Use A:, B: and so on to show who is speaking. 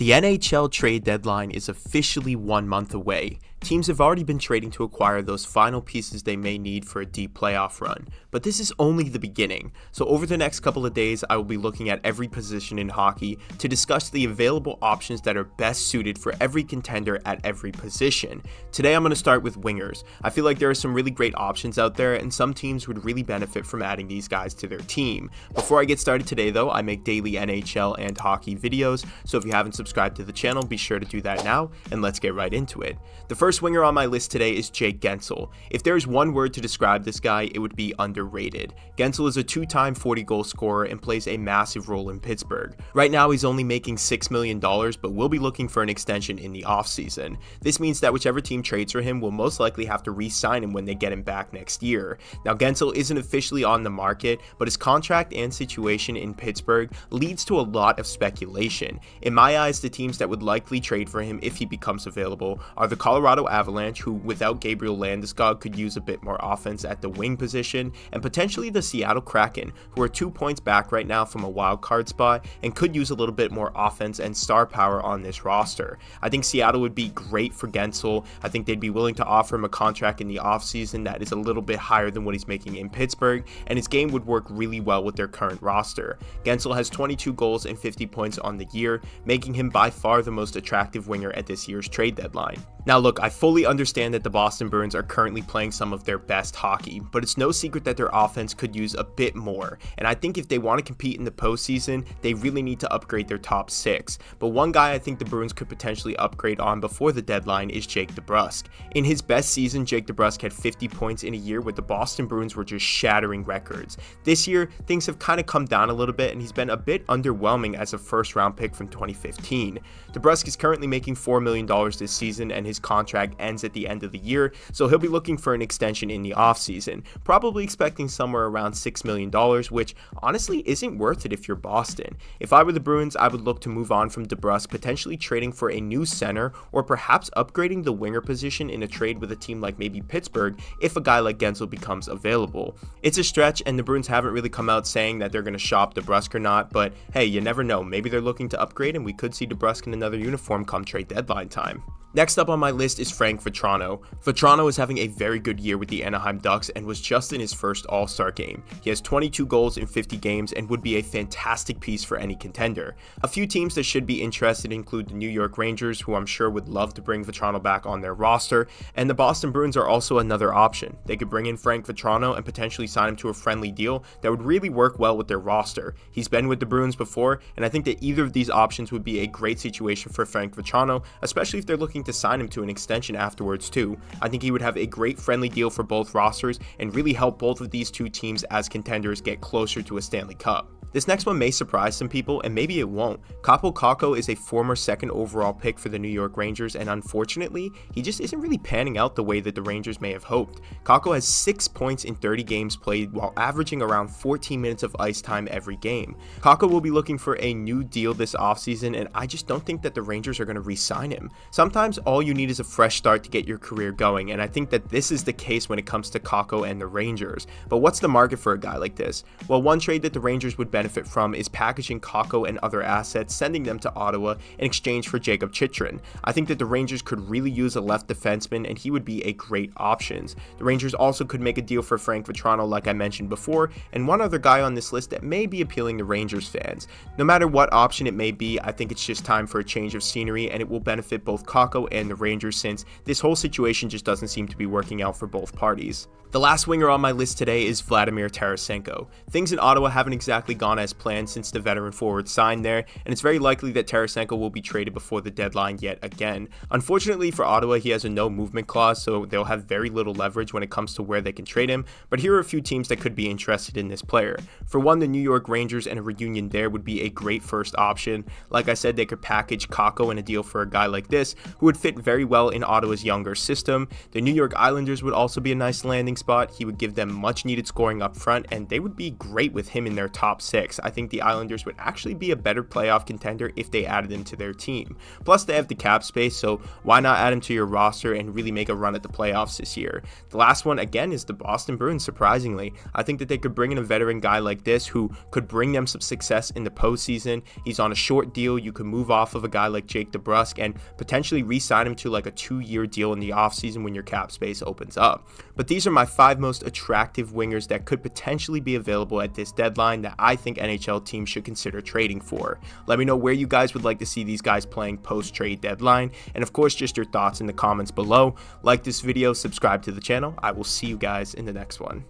A: The NHL trade deadline is officially 1 month away. Teams have already been trading to acquire those final pieces they may need for a deep playoff run, but this is only the beginning. So over the next couple of days, I will be looking at every position in hockey to discuss the available options that are best suited for every contender at every position. Today I'm going to start with wingers. I feel like there are some really great options out there, and some teams would really benefit from adding these guys to their team. Before I get started today though, I make daily NHL and hockey videos, so if you haven't subscribed to the channel, be sure to do that now, and let's get right into it. The first winger on my list today is Jake Guentzel. If there is one word to describe this guy, it would be underrated. Guentzel is a two-time 40-goal scorer and plays a massive role in Pittsburgh. Right now, he's only making $6 million, but will be looking for an extension in the offseason. This means that whichever team trades for him will most likely have to re-sign him when they get him back next year. Now, Guentzel isn't officially on the market, but his contract and situation in Pittsburgh leads to a lot of speculation. In my eyes, the teams that would likely trade for him if he becomes available are the Colorado Avalanche, who without Gabriel Landeskog could use a bit more offense at the wing position, and potentially the Seattle Kraken, who are 2 points back right now from a wild card spot and could use a little bit more offense and star power on this roster. I think Seattle would be great for Guentzel. I think they'd be willing to offer him a contract in the offseason that is a little bit higher than what he's making in Pittsburgh, and his game would work really well with their current roster. Guentzel has 22 goals and 50 points on the year, making him by far the most attractive winger at this year's trade deadline. Now look, I fully understand that the Boston Bruins are currently playing some of their best hockey, but it's no secret that their offense could use a bit more, and I think if they want to compete in the postseason, they really need to upgrade their top six. But one guy I think the Bruins could potentially upgrade on before the deadline is Jake DeBrusk. In his best season, Jake DeBrusk had 50 points in a year where the Boston Bruins were just shattering records. This year, things have kind of come down a little bit, and he's been a bit underwhelming as a first-round pick from 2015. DeBrusk is currently making $4 million this season, and his contract ends at the end of the year, so he'll be looking for an extension in the offseason, probably expecting somewhere around $6 million, which honestly isn't worth it if you're Boston. If I were the Bruins, I would look to move on from DeBrusk, potentially trading for a new center, or perhaps upgrading the winger position in a trade with a team like maybe Pittsburgh if a guy like Guentzel becomes available. It's a stretch, and the Bruins haven't really come out saying that they're going to shop DeBrusk or not, but hey, you never know. Maybe they're looking to upgrade, and we could see DeBrusk in another uniform come trade deadline time. Next up on my list is Frank Vatrano. Vatrano is having a very good year with the Anaheim Ducks and was just in his first All-Star game. He has 22 goals in 50 games and would be a fantastic piece for any contender. A few teams that should be interested include the New York Rangers, who I'm sure would love to bring Vatrano back on their roster, and the Boston Bruins are also another option. They could bring in Frank Vatrano and potentially sign him to a friendly deal that would really work well with their roster. He's been with the Bruins before, and I think that either of these options would be a great situation for Frank Vatrano, especially if they're looking to sign him to an extension afterwards too. I think he would have a great friendly deal for both rosters and really help both of these two teams as contenders get closer to a Stanley Cup. This next one may surprise some people, and maybe it won't. Kaapo Kakko is a former second overall pick for the New York Rangers, and unfortunately, he just isn't really panning out the way that the Rangers may have hoped. Kakko has 6 points in 30 games played while averaging around 14 minutes of ice time every game. Kakko will be looking for a new deal this offseason, and I just don't think that the Rangers are going to re-sign him. Sometimes all you need is a fresh start to get your career going, and I think that this is the case when it comes to Kakko and the Rangers. But what's the market for a guy like this? Well, one trade that the Rangers would benefit from is packaging Kakko and other assets, sending them to Ottawa in exchange for Jakob Chychrun. I think that the Rangers could really use a left defenseman, and he would be a great option. The Rangers also could make a deal for Frank Vatrano like I mentioned before, and one other guy on this list that may be appealing to Rangers fans. No matter what option it may be, I think it's just time for a change of scenery, and it will benefit both Kakko and the Rangers since this whole situation just doesn't seem to be working out for both parties. The last winger on my list today is Vladimir Tarasenko. Things in Ottawa haven't exactly gone as planned since the veteran forward signed there, and it's very likely that Tarasenko will be traded before the deadline yet again. Unfortunately for Ottawa, he has a no movement clause, so they'll have very little leverage when it comes to where they can trade him, but here are a few teams that could be interested in this player. For one, the New York Rangers and a reunion there would be a great first option. Like I said, they could package Kakko in a deal for a guy like this, who would fit very well in Ottawa's younger system. The New York Islanders would also be a nice landing spot. He would give them much needed scoring up front, and they would be great with him in their top six. picks, I think the Islanders would actually be a better playoff contender if they added him to their team. Plus, they have the cap space, so why not add him to your roster and really make a run at the playoffs this year? The last one, again, is the Boston Bruins, surprisingly. I think that they could bring in a veteran guy like this who could bring them some success in the postseason. He's on a short deal. You could move off of a guy like Jake DeBrusk and potentially re-sign him to like a 2-year deal in the offseason when your cap space opens up. But these are my 5 most attractive wingers that could potentially be available at this deadline that I think NHL teams should consider trading for. Let me know where you guys would like to see these guys playing post-trade deadline, and of course just your thoughts in the comments below. Like this video, subscribe to the channel. I will see you guys in the next one.